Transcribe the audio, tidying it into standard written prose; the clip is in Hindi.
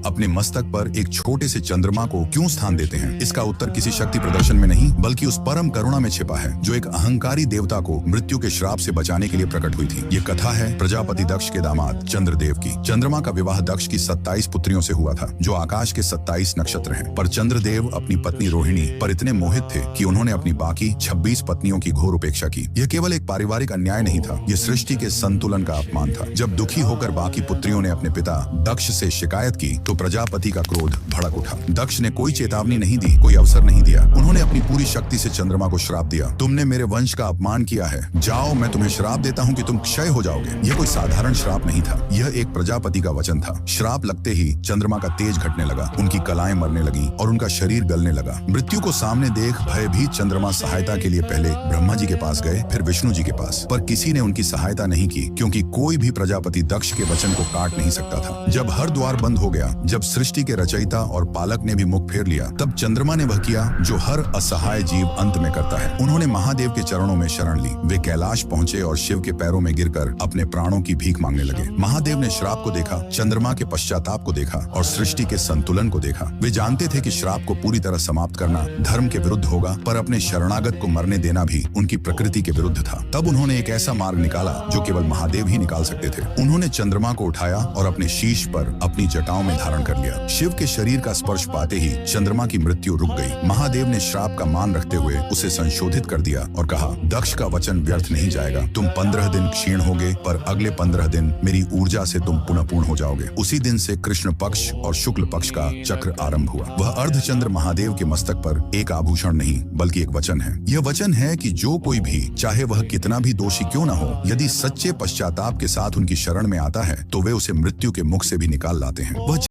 अपने मस्तक पर एक छोटे से चंद्रमा को क्यों स्थान देते हैं? इसका उत्तर किसी शक्ति प्रदर्शन में नहीं बल्कि उस परम करुणा में छिपा है जो एक अहंकारी देवता को मृत्यु के श्राप से बचाने के लिए प्रकट हुई थी। ये कथा है प्रजापति दक्ष के दामाद चंद्रदेव की। चंद्रमा का विवाह दक्ष की 27 पुत्रियों से हुआ था जो आकाश के 27 नक्षत्र हैं। पर चंद्रदेव अपनी पत्नी रोहिणी पर इतने मोहित थे कि उन्होंने अपनी बाकी 26 पत्नियों की घोर उपेक्षा की। यह केवल एक पारिवारिक अन्याय नहीं था, यह सृष्टि के संतुलन का अपमान था। जब दुखी होकर बाकी पुत्रियों ने अपने पिता दक्ष से शिकायत की तो प्रजापति का क्रोध भड़क उठा। दक्ष ने कोई चेतावनी नहीं दी, कोई अवसर नहीं दिया। उन्होंने अपनी पूरी शक्ति से चंद्रमा को श्राप दिया, तुमने मेरे वंश का अपमान किया है, जाओ मैं तुम्हें श्राप देता हूँ कि तुम क्षय हो जाओगे। यह कोई साधारण श्राप नहीं था, यह एक प्रजापति का वचन था। श्राप लगते ही चंद्रमा का तेज घटने लगा, उनकी कलाएं मरने लगी और उनका शरीर गलने लगा। मृत्यु को सामने देख भयभीत चंद्रमा सहायता के लिए पहले ब्रह्मा जी के पास गए, फिर विष्णु जी के पास, पर किसी ने उनकी सहायता नहीं की क्योंकि कोई भी प्रजापति दक्ष के वचन को काट नहीं सकता था। जब हर द्वार बंद हो गया, जब सृष्टि के रचयिता और पालक ने भी मुख फेर लिया, तब चंद्रमा ने वह किया जो हर असहाय जीव अंत में करता है। उन्होंने महादेव के चरणों में शरण ली। वे कैलाश पहुंचे और शिव के पैरों में गिरकर अपने प्राणों की भीख मांगने लगे। महादेव ने श्राप को देखा, चंद्रमा के पश्चाताप को देखा और सृष्टि के संतुलन को देखा। वे जानते थे कि श्राप को पूरी तरह समाप्त करना धर्म के विरुद्ध होगा, पर अपने शरणागत को मरने देना भी उनकी प्रकृति के विरुद्ध था। तब उन्होंने एक ऐसा मार्ग निकाला जो केवल महादेव ही निकाल सकते थे। उन्होंने चंद्रमा को उठाया और अपने शीश पर अपनी जटाओं में धारण कर लिया। शिव के शरीर का स्पर्श पाते ही चंद्रमा की मृत्यु रुक गई। महादेव ने श्राप का मान रखते हुए उसे संशोधित कर दिया और कहा, दक्ष का वचन व्यर्थ नहीं जाएगा। तुम 15 दिन क्षीण होगे, पर अगले 15 दिन मेरी ऊर्जा से तुम पुनः पूर्ण हो जाओगे। उसी दिन से कृष्ण पक्ष और शुक्ल पक्ष का चक्र आरंभ हुआ। वह अर्धचंद्र महादेव के मस्तक पर एक आभूषण नहीं बल्कि एक वचन है। यह वचन है कि जो कोई भी, चाहे वह कितना भी दोषी क्यों न हो, यदि सच्चे पश्चाताप के साथ उनकी शरण में आता है तो वे उसे मृत्यु के मुख से भी निकाल लाते हैं। वह